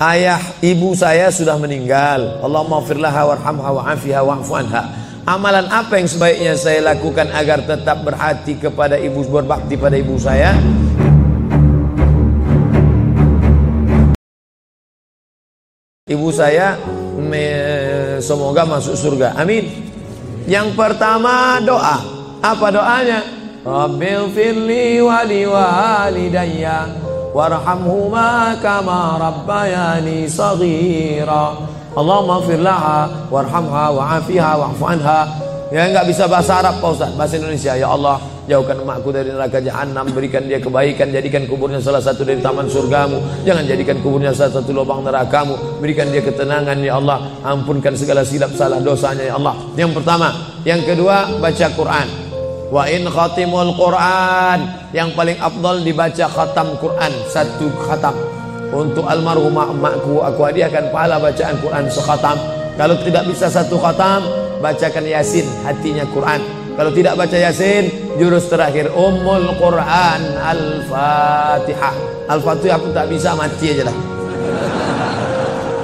ayah ibu saya sudah meninggal. Allahumma firlaha warhamha wa'afiha wa'fu anha. Amalan apa yang sebaiknya saya lakukan agar tetap berhati kepada ibu, berbakti pada ibu saya? Ibu saya semoga masuk surga, amin. Yang pertama doa. Apa doanya? Rabbil firli wali walidayya warhamhuma kama rabbayani saghira. Allahumma ighfir laha warhamha wa'afiha wa'fu anha. Ya enggak bisa bahasa Arab Pak Ustaz, bahasa Indonesia. Ya Allah, jauhkan emakku dari neraka jahanam, berikan dia kebaikan, jadikan kuburnya salah satu dari taman surgamu, jangan jadikan kuburnya salah satu lubang nerakamu, berikan dia ketenangan ya Allah, ampunkan segala silap salah dosanya ya Allah. Yang pertama. Yang kedua, baca Quran. Wa in khatimul Quran, yang paling afdal dibaca khatam Quran, satu khatam. Untuk almarhumah emakku, aku hadiahkan pahala bacaan Quran sekhatam. Kalau tidak bisa satu khatam, bacakan Yasin, hatinya Quran. Kalau tidak baca Yasin, jurus terakhir Ummul Quran Al-Fatihah. Al-Fatihah pun tak bisa, mati aja lah.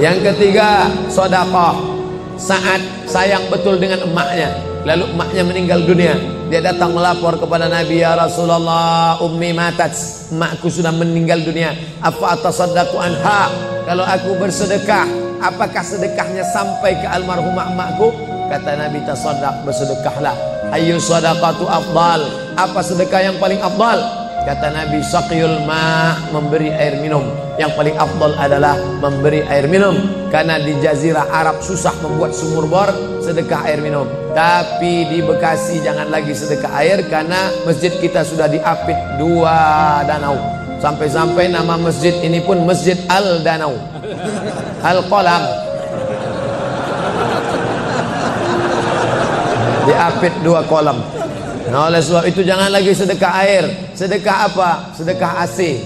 Yang ketiga, sedekah. Saat sayang betul dengan emaknya, lalu emaknya meninggal dunia, dia datang melapor kepada Nabi, ya Rasulullah, ummi matat, emakku sudah meninggal dunia, apa atasaddaqu anha, kalau aku bersedekah, apakah sedekahnya sampai ke almarhumah emakku? Kata Nabi, tasaddaq, bersedekahlah. Ayyu sadaqatu afdal, apa sedekah yang paling afdal? Kata Nabi, saqiyul ma', memberi air minum. Yang paling afdal adalah memberi air minum, karena di jazirah Arab susah membuat sumur bor, sedekah air minum. Tapi di Bekasi jangan lagi sedekah air, karena masjid kita sudah diapit 2 danau. Sampai-sampai nama masjid ini pun Masjid Al-Danau, Al-Kolam, diapit 2 kolam. Nah, oleh sebab itu jangan lagi sedekah air. Sedekah apa? Sedekah AC,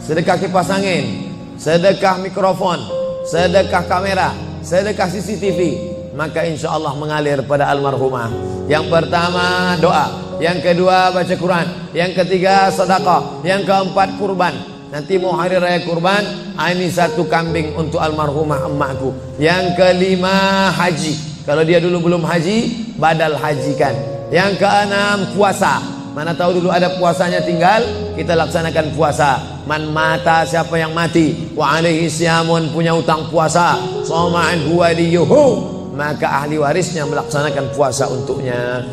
sedekah kipas angin, sedekah mikrofon, sedekah kamera, sedekah CCTV. Maka insya Allah mengalir pada almarhumah. Yang pertama doa, yang kedua baca Quran, yang ketiga sedekah, yang keempat kurban. Nanti mau hari raya kurban, ini 1 kambing untuk almarhumah emakku. Yang kelima haji. Kalau dia dulu belum haji, badal hajikan. Yang keenam puasa. Mana tahu dulu ada puasanya tinggal, kita laksanakan puasa. Man mata, siapa yang mati, wa alaihi siyamun, punya utang puasa, soma'an huwa liyuhu, maka ahli warisnya melaksanakan puasa untuknya.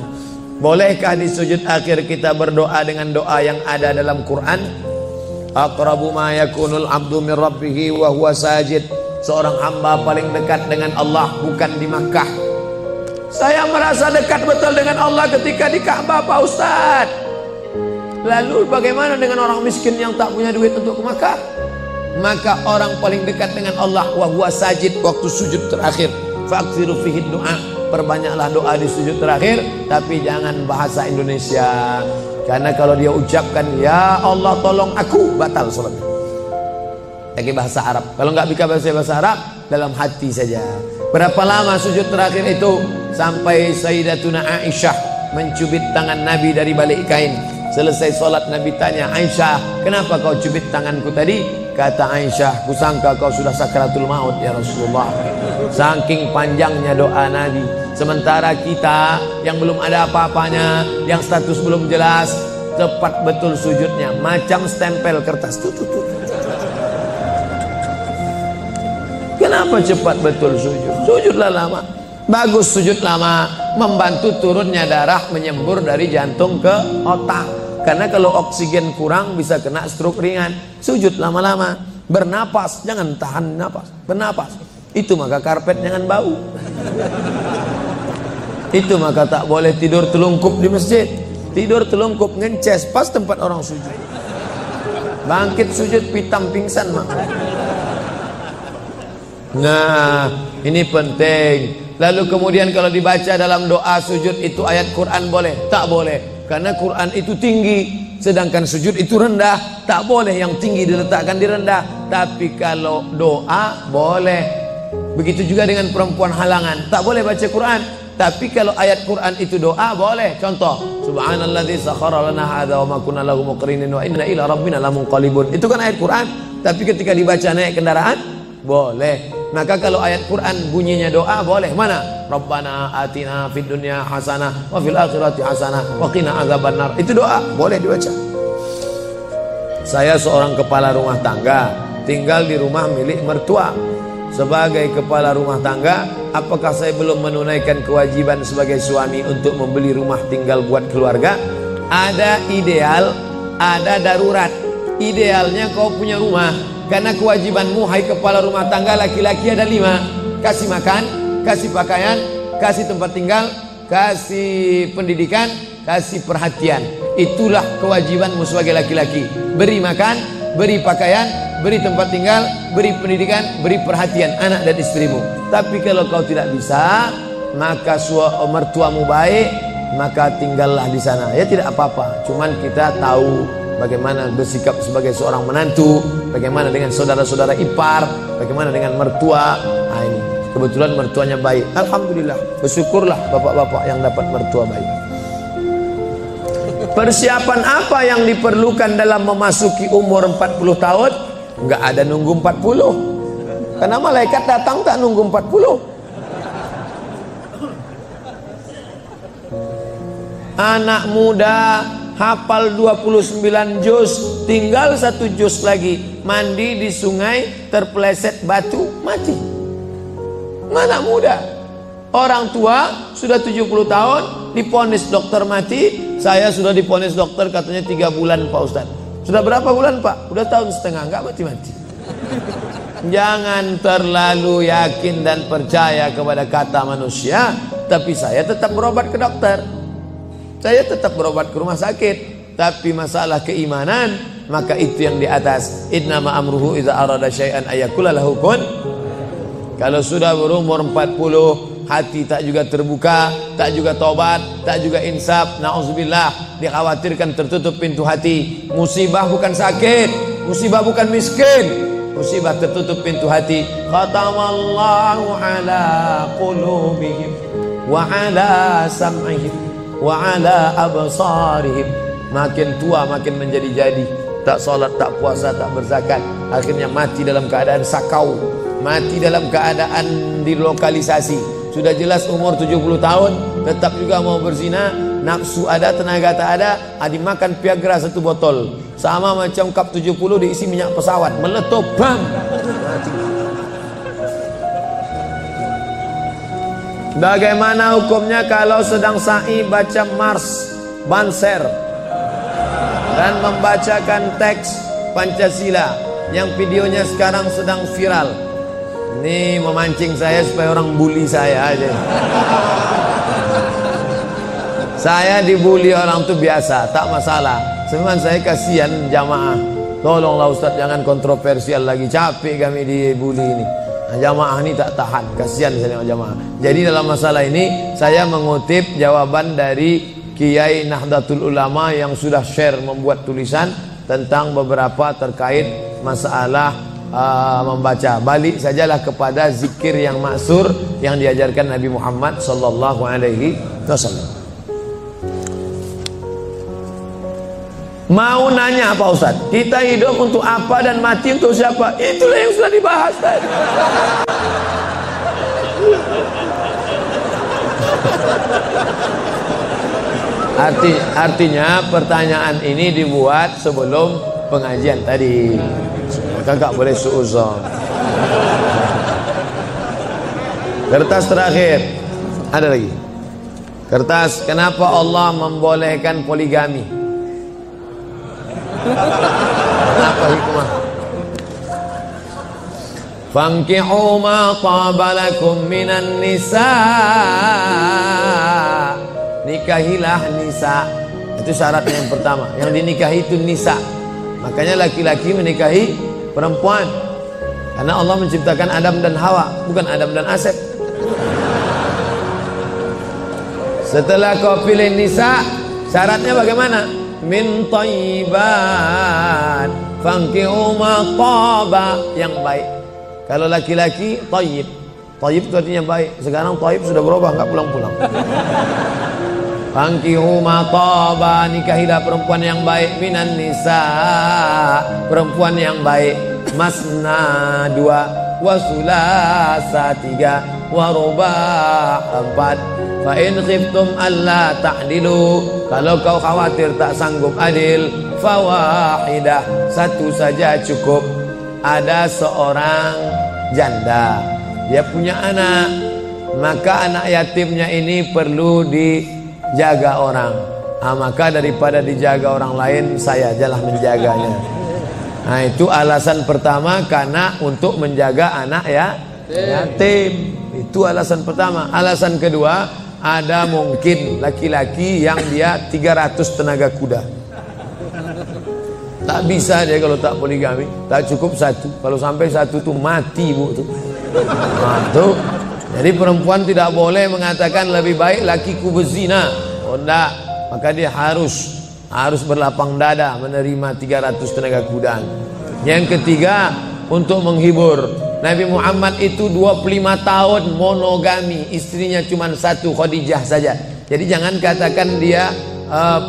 Bolehkah di sujud akhir kita berdoa dengan doa yang ada dalam Quran? Aqrabu ma yakunul abdu min rabbihi wa huwa sajid. Seorang hamba paling dekat dengan Allah bukan di Makkah. Saya merasa dekat betul dengan Allah ketika di Ka'bah Pak Ustaz. Lalu bagaimana dengan orang miskin yang tak punya duit untuk ke Makkah? Maka orang paling dekat dengan Allah wa huwa sajid, waktu sujud terakhir. Fa'akthiru fihi du'a, perbanyaklah doa di sujud terakhir, tapi jangan bahasa Indonesia. Karena kalau dia ucapkan ya Allah tolong aku, batal salatnya. Pakai bahasa Arab. Kalau nggak bisa bahasa Arab, dalam hati saja. Berapa lama sujud terakhir itu? Sampai Sayyidatuna Aisyah mencubit tangan Nabi dari balik kain. Selesai sholat Nabi tanya, Aisyah, kenapa kau cubit tanganku tadi? Kata Aisyah, kusangka kau sudah sakratul maut ya Rasulullah. Saking panjangnya doa Nabi. Sementara kita yang belum ada apa-apanya, yang status belum jelas, cepat betul sujudnya, macam stempel kertas. Kenapa cepat betul sujud? Sujudlah lama. Bagus sujud lama, membantu turunnya darah menyembur dari jantung ke otak. Karena kalau oksigen kurang bisa kena stroke ringan. Sujud lama-lama, bernapas, jangan tahan napas, bernapas. Itu maka karpet jangan bau. Itu maka tak boleh tidur telungkup di masjid. Tidur telungkup ngences pas tempat orang sujud. Bangkit sujud pitam pingsan mak. Nah, ini penting. Lalu kemudian kalau dibaca dalam doa sujud itu ayat Quran boleh? Tak boleh. Karena Quran itu tinggi, sedangkan sujud itu rendah. Tak boleh yang tinggi diletakkan di rendah. Tapi kalau doa boleh. Begitu juga dengan perempuan halangan, tak boleh baca Quran. Tapi kalau ayat Quran itu doa boleh. Contoh, Subhanalladzi sakhkhara lana hadza wa ma kunna lahu muqrinin wa inna ila rabbina lamunqalibun. Itu kan ayat Quran. Tapi ketika dibaca naik kendaraan Boleh. Maka kalau ayat Quran bunyinya doa boleh. Mana? Rabbana atina fid dunya hasanah wa fil akhirati hasanah wa qina adzabannar. Itu doa, boleh dibaca. Saya seorang kepala rumah tangga, tinggal di rumah milik mertua. Sebagai kepala rumah tangga, apakah saya belum menunaikan kewajiban sebagai suami untuk membeli rumah tinggal buat keluarga? Ada ideal, ada darurat. Idealnya kau punya rumah, karena kewajibanmu hai kepala rumah tangga laki-laki ada 5. Kasih makan, kasih pakaian, kasih tempat tinggal, kasih pendidikan, kasih perhatian. Itulah kewajibanmu sebagai laki-laki. Beri makan, beri pakaian, beri tempat tinggal, beri pendidikan, beri perhatian anak dan istrimu. Tapi kalau kau tidak bisa, maka mertuamu baik, maka tinggallah di sana. Ya tidak apa-apa. Cuman kita tahu bagaimana bersikap sebagai seorang menantu, bagaimana dengan saudara-saudara ipar, bagaimana dengan mertua. Nah ini kebetulan mertuanya baik. Alhamdulillah, bersyukurlah bapak-bapak yang dapat mertua baik. Persiapan apa yang diperlukan dalam memasuki umur 40 tahun? Enggak ada nunggu 40. Karena malaikat datang tak nunggu 40. Anak muda hafal 29 juz, tinggal 1 juz lagi, mandi di sungai terpeleset batu, mati. Anak muda. Orang tua sudah 70 tahun diponis dokter mati. Saya sudah diponis dokter katanya 3 bulan Pak Ustadz. Sudah berapa bulan Pak? Udah tahun setengah, enggak mati-mati. Jangan terlalu yakin dan percaya kepada kata manusia. Tapi saya tetap berobat ke dokter, saya tetap berobat ke rumah sakit. Tapi masalah keimanan, maka itu yang di atas. Innama amruhu idza arada syai'an ayakula lahu kun. Kalau sudah berumur 40, hati tak juga terbuka, tak juga tobat, tak juga insaf, na'udzubillah, dikhawatirkan tertutup pintu hati. Musibah bukan sakit, musibah bukan miskin, musibah tertutup pintu hati. Khatamallahu ala qulubihim wa ala sam'ihim wa ala absarihim. Makin tua makin menjadi-jadi, tak sholat, tak puasa, tak berzakat, akhirnya mati dalam keadaan sakau, mati dalam keadaan dilokalisasi. Sudah jelas umur 70 tahun tetap juga mau berzina, nafsu ada, tenaga tak ada, dimakan Viagra 1 botol. Sama macam kap 70 diisi minyak pesawat, meletup, bam, mati. Bagaimana hukumnya kalau sedang sa'i baca Mars, Banser dan membacakan teks Pancasila yang videonya sekarang sedang viral? Ini memancing saya supaya orang bully saya aja. Saya dibully orang itu biasa, tak masalah. Cuman saya kasihan jamaah. Tolonglah Ustaz, jangan kontroversial lagi, capek kami dibully ini. Nah, jamaah ini tak tahan, kasihan saya dengan jamaah. Jadi dalam masalah ini saya mengutip jawaban dari Kiai Nahdlatul Ulama yang sudah share membuat tulisan tentang beberapa terkait masalah membaca. Balik sajalah kepada zikir yang maksur yang diajarkan Nabi Muhammad sallallahu alaihi wasallam. Mau nanya Pak Ustaz, kita hidup untuk apa dan mati untuk siapa? Itulah yang sudah dibahas tadi. Artinya pertanyaan ini dibuat sebelum pengajian tadi. Kakak boleh suuzon. Kertas terakhir, ada lagi. Kertas, kenapa Allah membolehkan poligami? Apa hikmah? Fankihu ma tabalakum minan nisa. Nikahilah nisa. Itu syaratnya yang pertama. Yang dinikahi itu nisa. Makanya laki-laki menikahi perempuan, karena Allah menciptakan Adam dan Hawa, bukan Adam dan Asep. Setelah kau pilih nisa, syaratnya bagaimana? Min thayyibat fankihu ma taba, yang baik. Kalau laki-laki thayyib, thayyib itu artinya baik. Sekarang thayyib sudah berubah, nggak pulang-pulang. Fankihu ma taba, nikahilah perempuan yang baik, minan nisa, perempuan yang baik, masna 2, wa sulasa 3, wa ruba' 4. Fa in khiftum alla ta'dilu, kalau kau khawatir tak sanggup adil, fawahidah, satu saja cukup. Ada seorang janda, dia punya anak, maka anak yatimnya ini perlu dijaga orang. Maka daripada dijaga orang lain, saya ajalah menjaganya. Nah, itu alasan pertama, karena untuk menjaga anak yatim. Itu alasan pertama. Alasan kedua, ada mungkin laki-laki yang dia 300 tenaga kuda. Tak bisa dia kalau tak poligami, tak cukup satu. Kalau sampai satu tuh mati, Bu tuh. Nah, tuh. Jadi perempuan tidak boleh mengatakan lebih baik lakiku berzina. Oh enggak. Maka dia harus berlapang dada menerima 300 tenaga kuda. Yang ketiga, untuk menghibur. Nabi Muhammad itu 25 tahun monogami, istrinya cuma satu, Khadijah saja. Jadi jangan katakan dia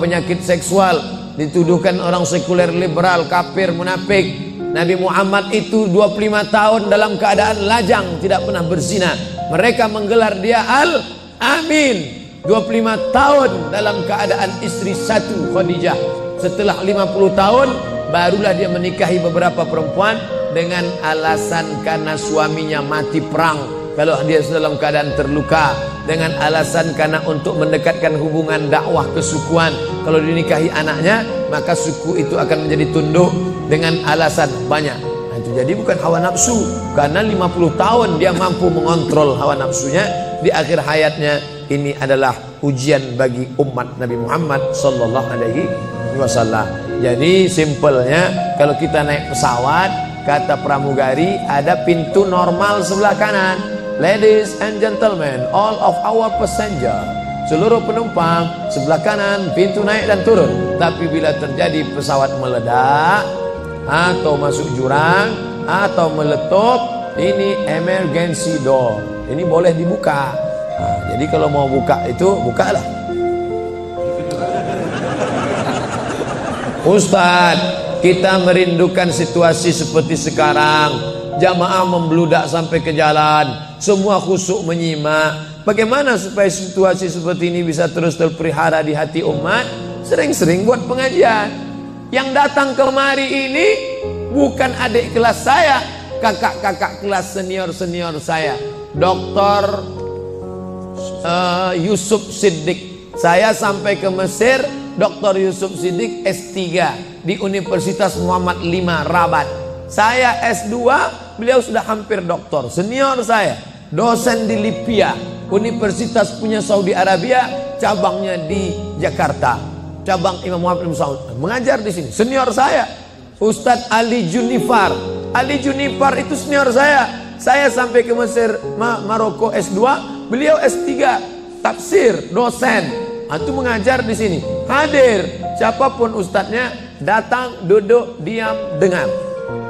penyakit seksual, dituduhkan orang sekuler, liberal, kafir, munafik. Nabi Muhammad itu 25 tahun dalam keadaan lajang, tidak pernah berzina. Mereka menggelar dia Al-Amin. 25 tahun dalam keadaan istri satu, Khadijah. Setelah 50 tahun barulah dia menikahi beberapa perempuan dengan alasan karena suaminya mati perang, kalau dia dalam keadaan terluka, dengan alasan karena untuk mendekatkan hubungan dakwah kesukuan. Kalau dinikahi anaknya, maka suku itu akan menjadi tunduk, dengan alasan banyak. Nah, itu jadi bukan hawa nafsu, karena 50 tahun dia mampu mengontrol hawa nafsunya. Di akhir hayatnya, ini adalah ujian bagi umat Nabi Muhammad sallallahu alaihi wasallam. Jadi simpelnya, kalau kita naik pesawat, kata pramugari, ada pintu normal sebelah kanan. Ladies and gentlemen, all of our passenger, seluruh penumpang, sebelah kanan pintu naik dan turun. Tapi bila terjadi pesawat meledak atau masuk jurang atau meletup, ini emergency door, ini boleh dibuka. Nah, jadi kalau mau buka itu, bukalah. Ustadz, kita merindukan situasi seperti sekarang. Jamaah membludak sampai ke jalan, semua khusyuk menyimak. Bagaimana supaya situasi seperti ini bisa terus terpelihara di hati umat? Sering-sering buat pengajian. Yang datang kemari ini bukan adik kelas saya, kakak-kakak kelas senior-senior saya. Dr. Yusuf Siddiq. Saya sampai ke Mesir, Dr. Yusuf Siddiq S3 di Universitas Muhammad V Rabat. Saya S2, beliau sudah hampir doktor. Senior saya, dosen di Libya, universitas punya Saudi Arabia, cabangnya di Jakarta, cabang Imam Muhammad bin Saud, mengajar di sini. Senior saya, Ustadz Ali Junifar. Ali Junifar itu senior saya. Saya sampai ke Mesir, Maroko S2, beliau S3, tafsir, dosen. Itu mengajar di sini. Hadir, siapapun ustadznya, datang, duduk, diam, dengar.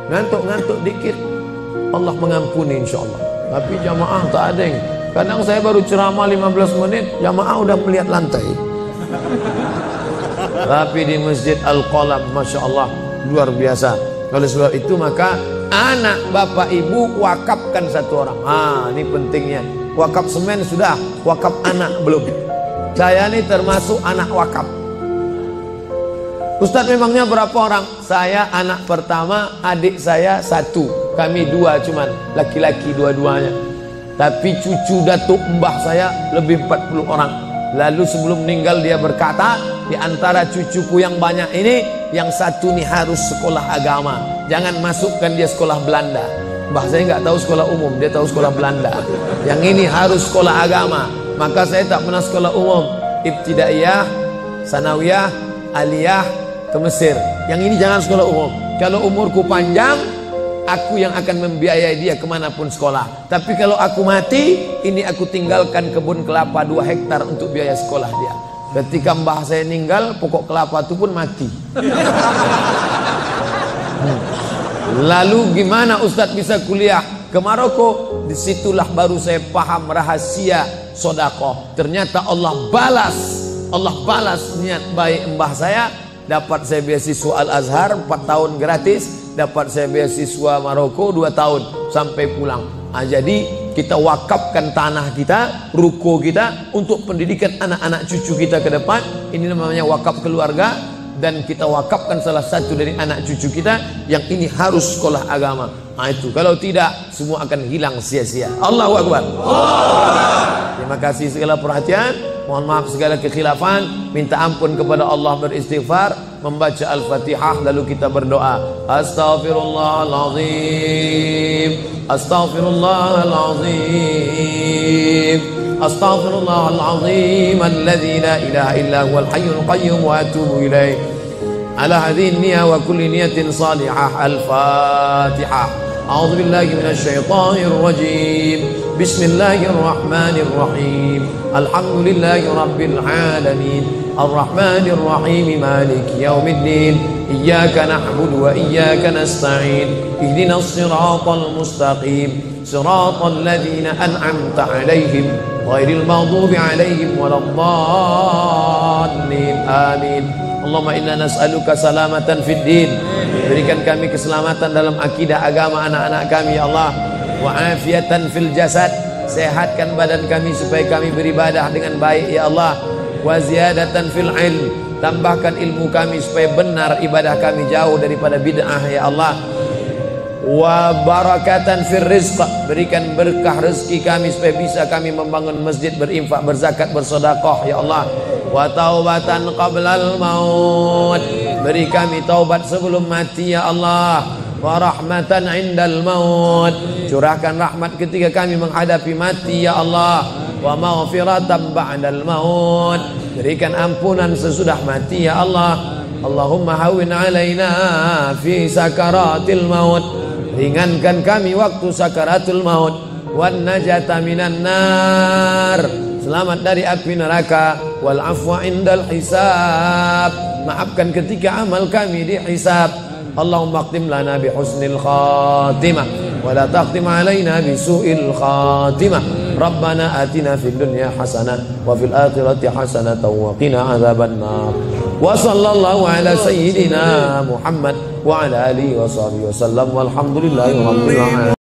Ngantuk-ngantuk dikit, Allah mengampuni insya Allah. Tapi jamaah tak ada yang. Kadang saya baru ceramah 15 menit, jamaah udah melihat lantai. Tapi di Masjid Al-Qalam, Masya Allah, luar biasa. Oleh sebab itu maka anak bapak ibu wakafkan satu orang. Ini pentingnya. Wakaf semen sudah, wakaf anak belum. Saya ini termasuk anak wakaf. Ustadz, memangnya berapa orang? Saya anak pertama, adik saya satu, kami dua cuman, laki-laki dua-duanya. Tapi cucu datuk mbah saya lebih 40 orang. Lalu sebelum meninggal dia berkata, di antara cucuku yang banyak ini, yang satu nih harus sekolah agama, jangan masukkan dia sekolah Belanda. Mbah saya nggak tahu sekolah umum, dia tahu sekolah Belanda. Yang ini harus sekolah agama. Maka saya tak pernah sekolah umum, ibtidaiyah, sanawiyah, aliyah, ke Mesir. Yang ini jangan sekolah umum. Kalau umurku panjang, aku yang akan membiayai dia kemanapun sekolah. Tapi kalau aku mati, ini aku tinggalkan kebun kelapa 2 hektar untuk biaya sekolah dia. Ketika mbah saya meninggal, pokok kelapa itu pun mati. Lalu gimana Ustadz bisa kuliah ke Maroko? Disitulah baru saya paham rahasia sodakoh. Ternyata Allah balas niat baik mbah saya. Dapat saya beasiswa Al-Azhar 4 tahun gratis, dapat saya beasiswa Maroko 2 tahun. sampai pulang. Jadi kita wakafkan tanah kita, ruko kita untuk pendidikan anak-anak cucu kita ke depan. Ini namanya wakaf keluarga. Dan kita wakafkan salah satu dari anak cucu kita yang ini harus sekolah agama. Itu kalau tidak semua akan hilang sia-sia. Allahu Akbar. Terima kasih segala perhatian. Mohon maaf segala kekhilafan. Minta ampun kepada Allah, beristighfar, membaca Al-Fatihah, lalu kita berdoa. Astaghfirullahalazim. Astaghfirullahalazim. Astaghfirullahalazim alladzi la ilaha illa huwal hayyul qayyum wa atubu ilaih. Ala hadhihi an-niyyah wa kulli niyatin salihah. Al-Fatihah. A'udzu billahi minasy syaithanir rajim. Bismillahirrahmanir rahim. Alhamdulillahi rabbil alamin. Ar-Rahmanir Rahim. Maliki yaumiddin. Iyyaka na'budu wa iyyaka nasta'in. Ihdinas siratal mustaqim. Siratal ladzina an'amta 'alaihim ghairil maghdubi 'alaihim waladdallin. Amin. Allahumma inna nas'aluka salamatan fid din. Berikan kami keselamatan dalam akidah agama anak-anak kami ya Allah. Wa afiatan fil jasad. Sehatkan badan kami supaya kami beribadah dengan baik ya Allah. Wa ziyadatan fil ilm. Tambahkan ilmu kami supaya benar ibadah kami, jauh daripada bid'ah ya Allah. Wa barakatan fir rizq. Berikan berkah rezeki kami supaya bisa kami membangun masjid, berinfak, berzakat, bersedekah ya Allah. Wa taubatan qablal maut. Beri kami taubat sebelum mati ya Allah. Wa rahmatan indal maut. Curahkan rahmat ketika kami menghadapi mati ya Allah. Wa maghfiratan ba'dal maut. Berikan ampunan sesudah mati ya Allah. Allahumma hawwin alaina fi sakaratil maut. Ringankan kami waktu sakaratul maut. Wan najata minan nar. Selamat dari api neraka. Wal afwa indal hisab. Maafkan ketika amal kami dihisab. Allahumma akhtim lana bi husnil khatimah wa la takhtim alaina bi su'il khatimah. Rabbana atina fid dunya hasanah wa fil akhirati hasanah wa qina adzaban nar. Wa sallallahu ala sayyidina Muhammad wa ala alihi wa sahbihi wasallam walhamdulillahi rabbil alamin.